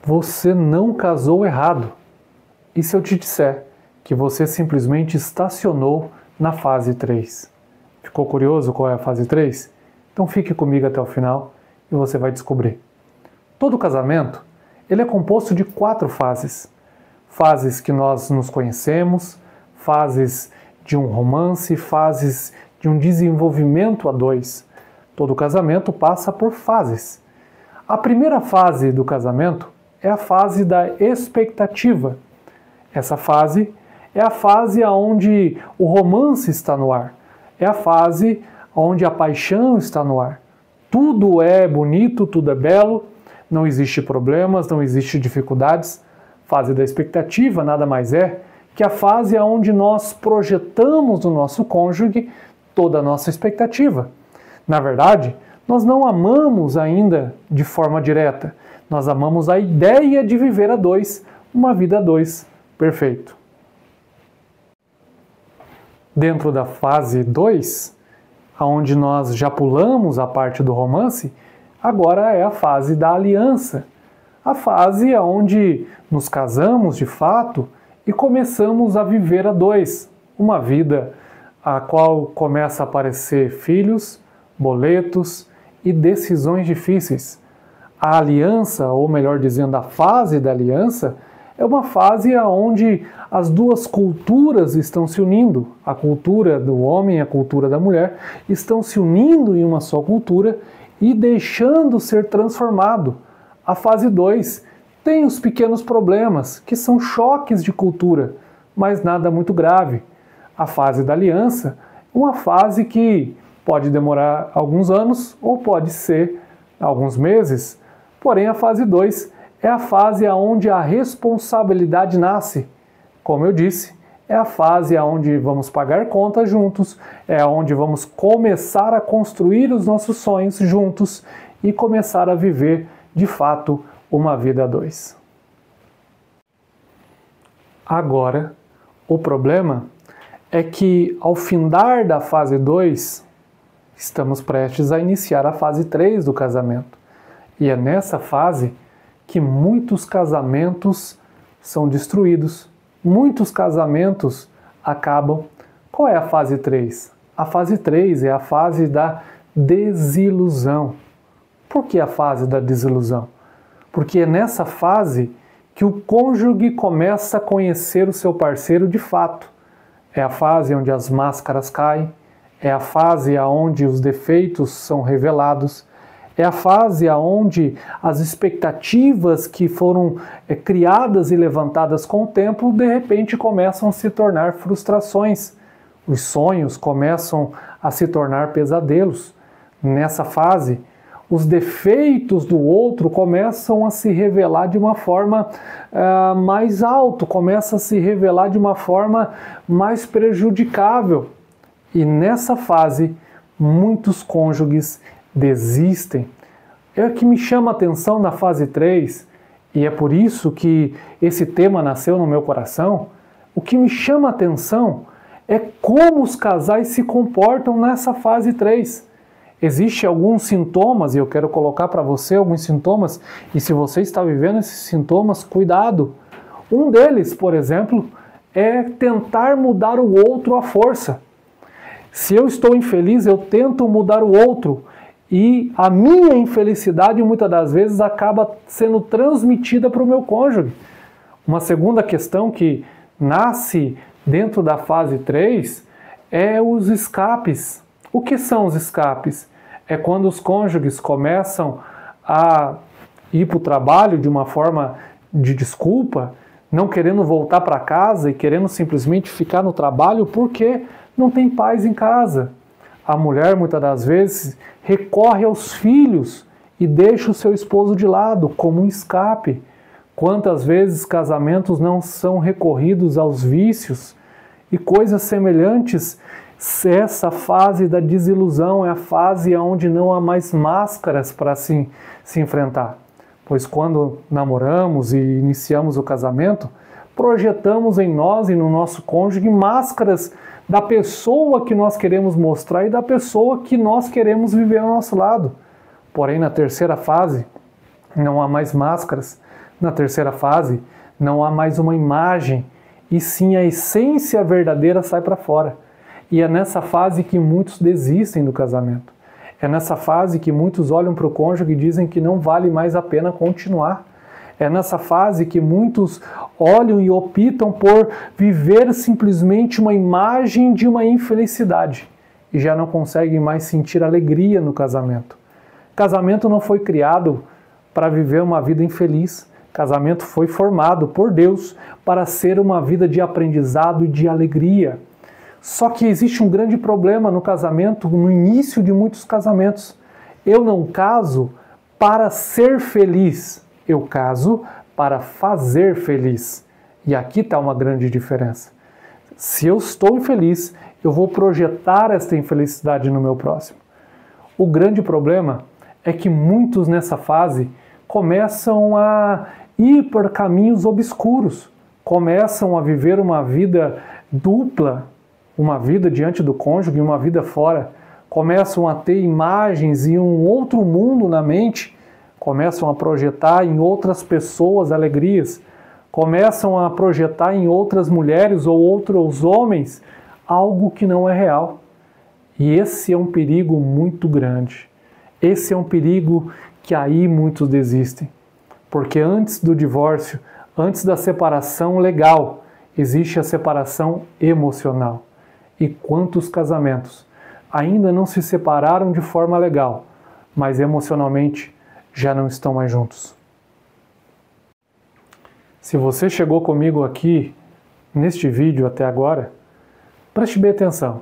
você não casou errado. E se eu te disser que você simplesmente estacionou na fase 3? Ficou curioso qual é a fase 3? Então fique comigo até o final e você vai descobrir. Todo casamento, ele é composto de 4 fases. Fases que nós nos conhecemos, fases de um romance, fases de um desenvolvimento a 2. Todo casamento passa por fases. A primeira fase do casamento é a fase da expectativa. Essa fase é a fase onde o romance está no ar. É a fase onde a paixão está no ar. Tudo é bonito, tudo é belo, não existe problemas, não existe dificuldades. Fase da expectativa nada mais é que a fase onde nós projetamos no nosso cônjuge toda a nossa expectativa. Na verdade, nós não amamos ainda de forma direta. Nós amamos a ideia de viver a 2, uma vida a 2, perfeito. Dentro da fase 2, onde nós já pulamos a parte do romance, agora é a fase da aliança. A fase onde nos casamos de fato e começamos a viver a 2, uma vida a qual começa a aparecer filhos, boletos e decisões difíceis. A aliança, ou melhor dizendo, a fase da aliança, é uma fase onde as duas culturas estão se unindo. A cultura do homem e a cultura da mulher estão se unindo em uma só cultura e deixando ser transformado. A fase 2 tem os pequenos problemas, que são choques de cultura, mas nada muito grave. A fase da aliança é uma fase que pode demorar alguns anos ou pode ser alguns meses, porém a fase 2 é a fase onde a responsabilidade nasce. Como eu disse, é a fase onde vamos pagar contas juntos, é onde vamos começar a construir os nossos sonhos juntos e começar a viver, de fato, uma vida a 2. Agora, o problema é que, ao findar da fase 2, estamos prestes a iniciar a fase 3 do casamento. E é nessa fase que muitos casamentos são destruídos, muitos casamentos acabam. Qual é a fase 3? A fase 3 é a fase da desilusão. Por que a fase da desilusão? Porque é nessa fase que o cônjuge começa a conhecer o seu parceiro de fato. É a fase onde as máscaras caem, é a fase onde os defeitos são revelados, é a fase onde as expectativas que foram criadas e levantadas com o tempo, de repente começam a se tornar frustrações. Os sonhos começam a se tornar pesadelos. Nessa fase, os defeitos do outro começam a se revelar de uma forma mais alta, começam a se revelar de uma forma mais prejudicável. E nessa fase, muitos cônjuges desistem. É o que me chama a atenção na fase 3, e é por isso que esse tema nasceu no meu coração. O que me chama a atenção é como os casais se comportam nessa fase 3. Existem alguns sintomas, e eu quero colocar para você alguns sintomas, e se você está vivendo esses sintomas, cuidado. Um deles, por exemplo, é tentar mudar o outro à força. Se eu estou infeliz, eu tento mudar o outro, e a minha infelicidade muitas das vezes acaba sendo transmitida para o meu cônjuge. Uma segunda questão que nasce dentro da fase 3 é os escapes. O que são os escapes? É quando os cônjuges começam a ir para o trabalho de uma forma de desculpa, não querendo voltar para casa e querendo simplesmente ficar no trabalho porque não tem paz em casa. A mulher, muitas das vezes, recorre aos filhos e deixa o seu esposo de lado, como um escape. Quantas vezes casamentos não são recorridos aos vícios e coisas semelhantes? Essa fase da desilusão é a fase onde não há mais máscaras para se enfrentar. Pois quando namoramos e iniciamos o casamento, projetamos em nós e no nosso cônjuge máscaras da pessoa que nós queremos mostrar e da pessoa que nós queremos viver ao nosso lado. Porém, na terceira fase, não há mais máscaras. Na terceira fase, não há mais uma imagem, e sim a essência verdadeira sai para fora. E é nessa fase que muitos desistem do casamento. É nessa fase que muitos olham para o cônjuge e dizem que não vale mais a pena continuar. É nessa fase que muitos olham e optam por viver simplesmente uma imagem de uma infelicidade e já não conseguem mais sentir alegria no casamento. Casamento não foi criado para viver uma vida infeliz. Casamento foi formado por Deus para ser uma vida de aprendizado e de alegria. Só que existe um grande problema no casamento, no início de muitos casamentos. Eu não caso para ser feliz, eu caso para fazer feliz. E aqui está uma grande diferença. Se eu estou infeliz, eu vou projetar esta infelicidade no meu próximo. O grande problema é que muitos nessa fase começam a ir por caminhos obscuros, começam a viver uma vida dupla, uma vida diante do cônjuge e uma vida fora, começam a ter imagens e um outro mundo na mente, começam a projetar em outras pessoas alegrias, começam a projetar em outras mulheres ou outros homens algo que não é real. E esse é um perigo muito grande. Esse é um perigo que aí muitos desistem. Porque antes do divórcio, antes da separação legal, existe a separação emocional. E quantos casamentos ainda não se separaram de forma legal, mas emocionalmente já não estão mais juntos. Se você chegou comigo aqui neste vídeo até agora, preste bem atenção.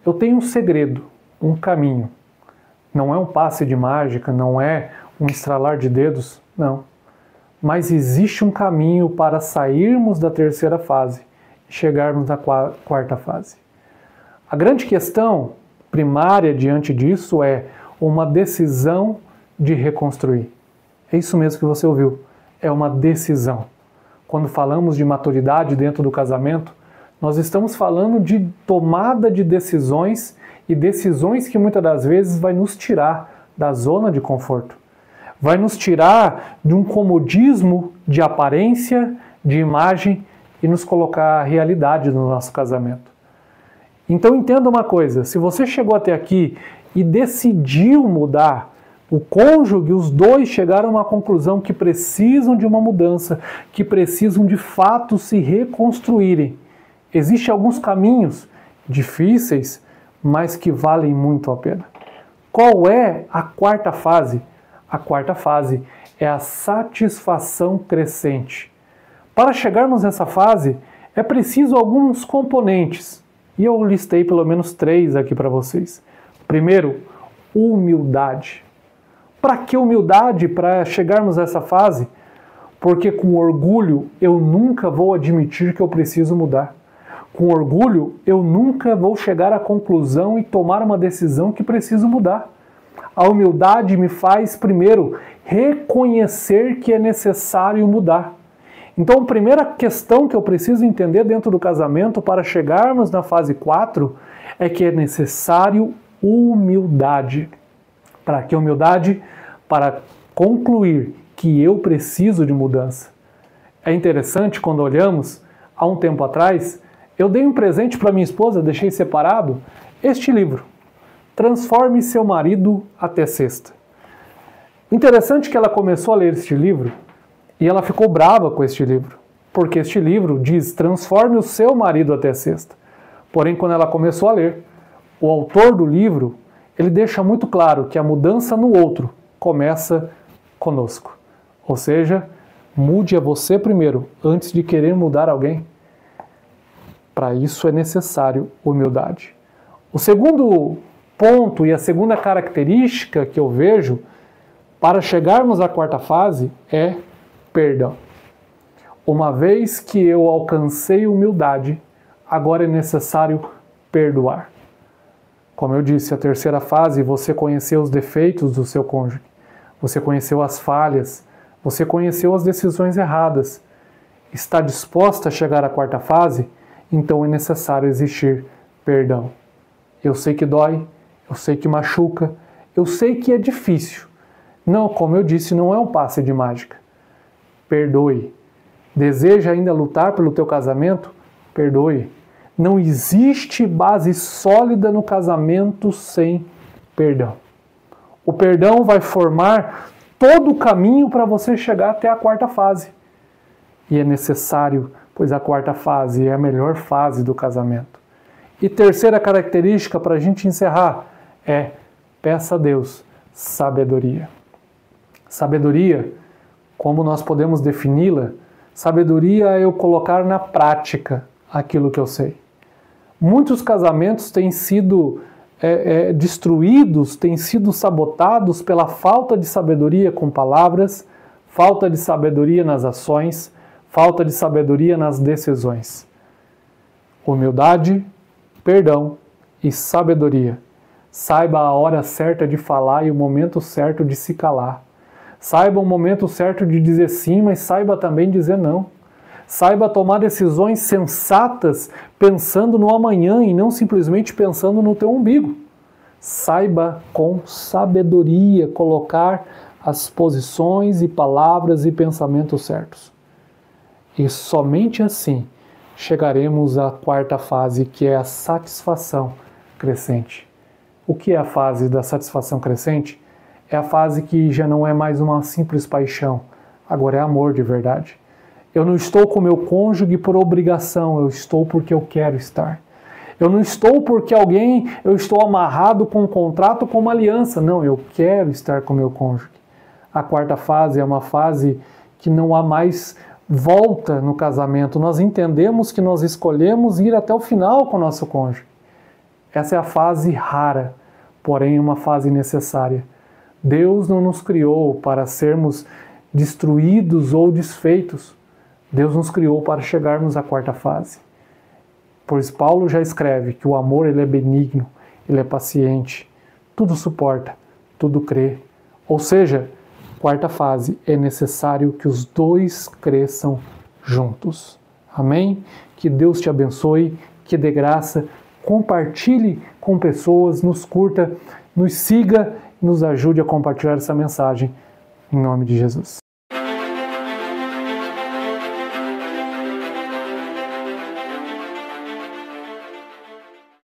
Eu tenho um segredo, um caminho. Não é um passe de mágica, não é um estralar de dedos, não. Mas existe um caminho para sairmos da terceira fase e chegarmos na quarta fase. A grande questão primária diante disso é uma decisão de reconstruir. É isso mesmo que você ouviu, é uma decisão. Quando falamos de maturidade dentro do casamento, nós estamos falando de tomada de decisões e decisões que muitas das vezes vai nos tirar da zona de conforto. Vai nos tirar de um comodismo de aparência, de imagem e nos colocar a realidade no nosso casamento. Então entenda uma coisa, se você chegou até aqui e decidiu mudar, o cônjuge, os dois chegaram a uma conclusão que precisam de uma mudança, que precisam de fato se reconstruírem. Existem alguns caminhos difíceis, mas que valem muito a pena. Qual é a quarta fase? A quarta fase é a satisfação crescente. Para chegarmos nessa fase, é preciso alguns componentes. E eu listei pelo menos 3 aqui para vocês. Primeiro, humildade. Para que humildade para chegarmos a essa fase? Porque com orgulho eu nunca vou admitir que eu preciso mudar. Com orgulho eu nunca vou chegar à conclusão e tomar uma decisão que preciso mudar. A humildade me faz, primeiro, reconhecer que é necessário mudar. Então, a primeira questão que eu preciso entender dentro do casamento para chegarmos na fase 4 é que é necessário humildade. Para que humildade? Para concluir que eu preciso de mudança. É interessante quando olhamos, há um tempo atrás, eu dei um presente para minha esposa, deixei separado, este livro, Transforme Seu Marido até Sexta. Interessante que ela começou a ler este livro e ela ficou brava com este livro, porque este livro diz transforme o seu marido até sexta. Porém, quando ela começou a ler, o autor do livro, ele deixa muito claro que a mudança no outro começa conosco. Ou seja, mude a você primeiro, antes de querer mudar alguém. Para isso é necessário humildade. O segundo ponto e a segunda característica que eu vejo para chegarmos à quarta fase é perdão. Uma vez que eu alcancei humildade, agora é necessário perdoar. Como eu disse, a terceira fase, você conheceu os defeitos do seu cônjuge, você conheceu as falhas, você conheceu as decisões erradas. Está disposta a chegar à quarta fase? Então é necessário existir perdão. Eu sei que dói, eu sei que machuca, eu sei que é difícil. Não, como eu disse, não é um passe de mágica. Perdoe. Deseja ainda lutar pelo teu casamento? Perdoe. Não existe base sólida no casamento sem perdão. O perdão vai formar todo o caminho para você chegar até a quarta fase. E é necessário, pois a quarta fase é a melhor fase do casamento. E terceira característica para a gente encerrar é: peça a Deus sabedoria. Sabedoria, como nós podemos defini-la? Sabedoria é eu colocar na prática aquilo que eu sei. Muitos casamentos têm sido destruídos, têm sido sabotados pela falta de sabedoria com palavras, falta de sabedoria nas ações, falta de sabedoria nas decisões. Humildade, perdão e sabedoria. Saiba a hora certa de falar e o momento certo de se calar. Saiba o momento certo de dizer sim, mas saiba também dizer não. Saiba tomar decisões sensatas pensando no amanhã e não simplesmente pensando no teu umbigo. Saiba com sabedoria colocar as posições e palavras e pensamentos certos. E somente assim chegaremos à quarta fase, que é a satisfação crescente. O que é a fase da satisfação crescente? É a fase que já não é mais uma simples paixão, agora é amor de verdade. Eu não estou com meu cônjuge por obrigação, eu estou porque eu quero estar. Eu não estou porque eu estou amarrado com um contrato, com uma aliança. Não, eu quero estar com meu cônjuge. A quarta fase é uma fase que não há mais volta no casamento. Nós entendemos que nós escolhemos ir até o final com o nosso cônjuge. Essa é a fase rara, porém uma fase necessária. Deus não nos criou para sermos destruídos ou desfeitos. Deus nos criou para chegarmos à quarta fase. Pois Paulo já escreve que o amor ele é benigno, ele é paciente, tudo suporta, tudo crê. Ou seja, quarta fase, é necessário que os dois cresçam juntos. Amém? Que Deus te abençoe, que dê graça, compartilhe com pessoas, nos curta, nos siga, nos ajude a compartilhar essa mensagem. Em nome de Jesus.